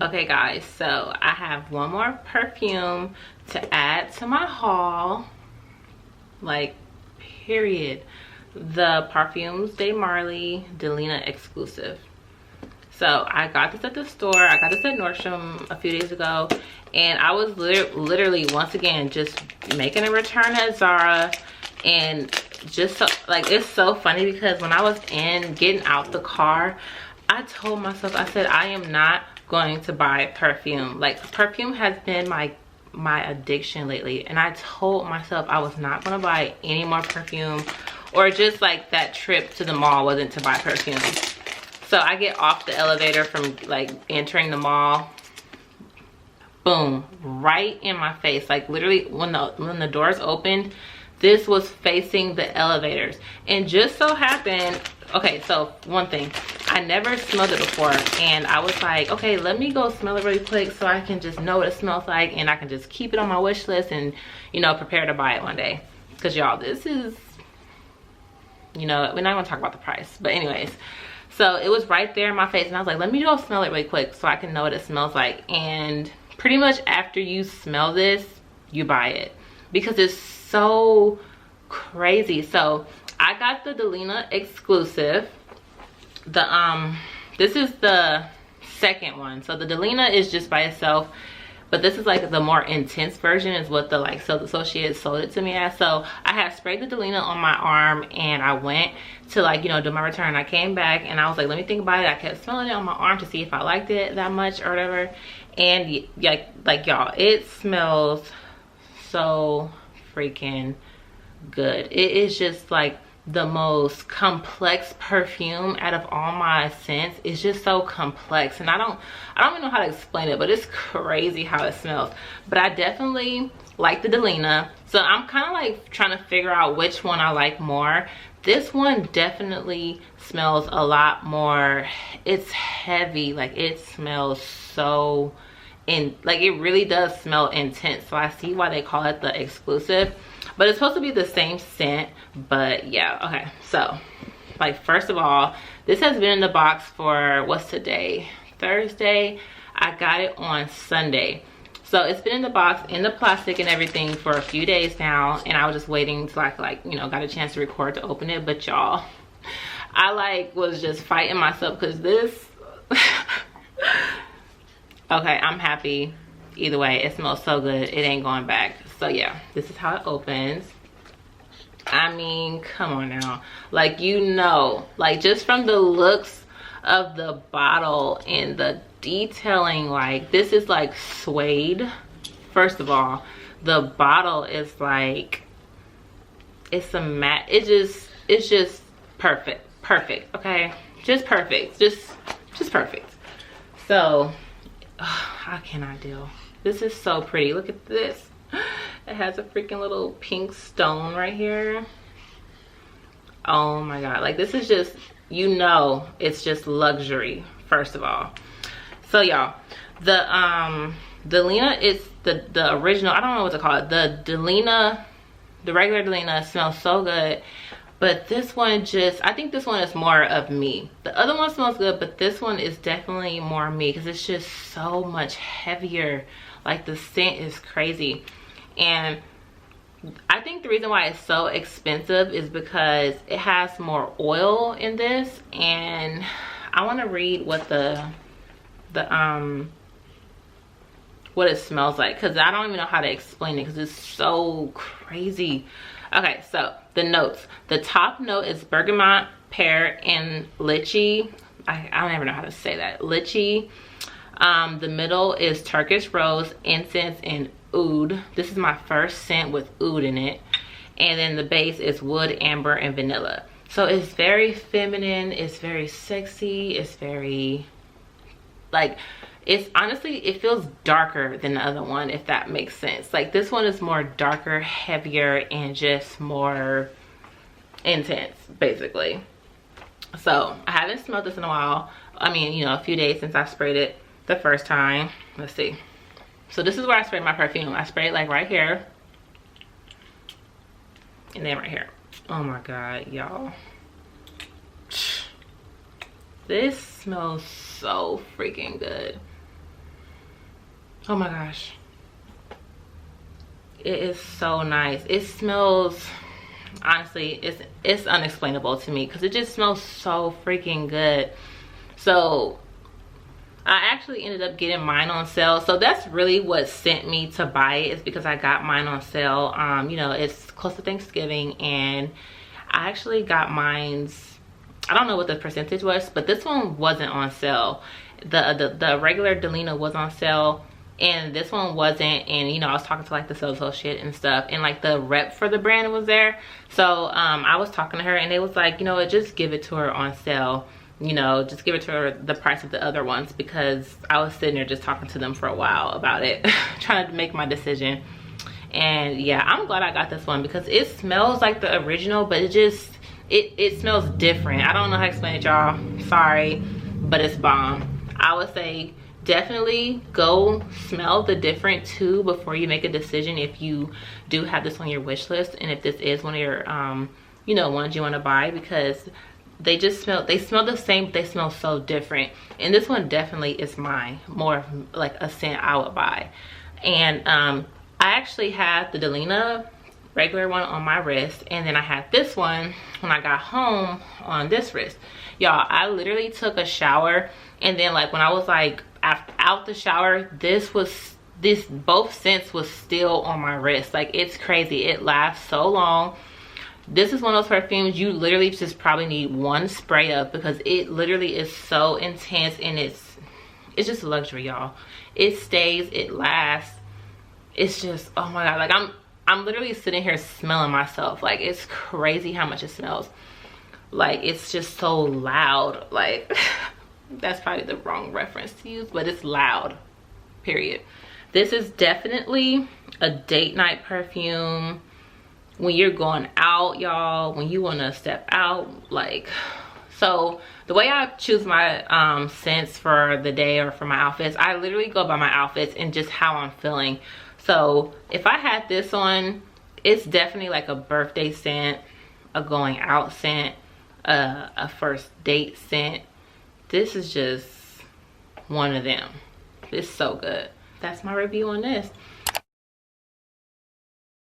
Okay guys, so I have one more perfume to add to my haul, like period. The Parfums demarly Delina Exclusif. So I got this at the store. I got this at Nordstrom a few days ago, and I was literally once again just making a return at Zara. And just so, like, it's so funny because when I was getting out the car, I told myself, I said, I am not going to buy perfume. Like, perfume has been my addiction lately, and I told myself I was not going to buy any more perfume, or just like that trip to the mall wasn't to buy perfume. So I get off the elevator from like entering the mall, boom, right in my face. Like literally when the doors opened, this was facing the elevators. And just so happened, okay, so one thing, I never smelled it before, and I was like, okay, let me go smell it really quick so I can just know what it smells like, and I can just keep it on my wish list and, you know, prepare to buy it one day. Because y'all, this is, you know, we're not gonna talk about the price, but anyways, so it was right there in my face, and I was like, let me go smell it really quick so I can know what it smells like. And pretty much after you smell this, you buy it, because it's so crazy. So I got the Delina Exclusif. This is the second one. So the Delina is just by itself, but this is like the more intense version, is what the like sales associate sold it to me as. So I had sprayed the Delina on my arm, and I went to, like, you know, do my return. I came back and I was like, let me think about it. I kept smelling it on my arm to see if I liked it that much or whatever. And like y'all, it smells so freaking good. It is just like the most complex perfume out of all my scents. It's just so complex, and I don't even know how to explain it, but it's crazy how it smells. But I definitely like the Delina, so I'm kind of like trying to figure out which one I like more. This one definitely smells a lot more, it's heavy, like it smells so like it really does smell intense. So I see why they call it the exclusive, but it's supposed to be the same scent. But yeah, okay, so like, first of all, this has been in the box for, what's today, Thursday? I got it on Sunday, so it's been in the box in the plastic and everything for a few days now, and I was just waiting to like you know, got a chance to record to open it. But y'all, I like was just fighting myself because this okay, I'm happy either way. It smells so good, it ain't going back. So yeah, this is how it opens. I mean, come on now, like, you know, like just from the looks of the bottle and the detailing, like this is like suede. First of all, the bottle is like, it's a matte, it's just perfect, okay, just perfect, just perfect. So I cannot deal. This is so pretty. Look at this. It has a freaking little pink stone right here. Oh my god, like this is just, you know, it's just luxury, first of all. So y'all, the Delina is the original, I don't know what to call it, the Delina, the regular Delina smells so good, but this one just, I think this one is more of me. The other one smells good, but this one is definitely more me because it's just so much heavier. Like the scent is crazy. And I think the reason why it's so expensive is because it has more oil in this. And I want to read what what it smells like, because I don't even know how to explain it because it's so crazy. Okay, so the notes. The top note is bergamot, pear, and lychee. I don't ever know how to say that. Lychee. The middle is Turkish rose, incense, and oud. This is my first scent with oud in it. And then the base is wood, amber, and vanilla. So it's very feminine, it's very sexy, it's very, like, it's honestly, it feels darker than the other one, if that makes sense. Like this one is more darker, heavier, and just more intense, basically. So I haven't smelled this in a while. I mean, you know, a few days since I sprayed it the first time. Let's see. So this is where I sprayed my perfume. I sprayed like right here, and then right here. Oh my god, y'all, this smells so freaking good. Oh my gosh, it is so nice. It smells, honestly, it's unexplainable to me because it just smells so freaking good. So I actually ended up getting mine on sale, so that's really what sent me to buy it, is because I got mine on sale. You know, it's close to Thanksgiving, and I actually got mine's, I don't know what the percentage was, but this one wasn't on sale. The regular Delina was on sale, and this one wasn't. And you know, I was talking to like the sales associate and stuff, and like the rep for the brand was there. So I was talking to her, and they was like, you know, just give it to her on sale. You know, just give it to her the price of the other ones, because I was sitting there just talking to them for a while about it, trying to make my decision. And yeah, I'm glad I got this one because it smells like the original, but it smells different. I don't know how to explain it, y'all, sorry, but it's bomb. I would say definitely go smell the different two before you make a decision, if you do have this on your wish list, and if this is one of your you know, ones you want to buy, because they smell the same, they smell so different. And this one definitely is more like a scent I would buy. And I actually had the Delina regular one on my wrist, and then I had this one when I got home on this wrist. Y'all, I literally took a shower, and then like when I was like out the shower, both scents was still on my wrist. Like, it's crazy, it lasts so long. This is one of those perfumes you literally just probably need one spray of, because it literally is so intense, and it's just a luxury, y'all. It stays, it lasts. It's just, oh my god, like I'm literally sitting here smelling myself. Like, it's crazy how much it smells. Like, it's just so loud. Like, that's probably the wrong reference to use, but it's loud, period. This is definitely a date night perfume. When you're going out, y'all, when you want to step out, like, so the way I choose my scents for the day or for my outfits, I literally go by my outfits and just how I'm feeling. So if I had this on, it's definitely like a birthday scent, a going out scent, a first date scent. This is just one of them. It's so good. That's my review on this.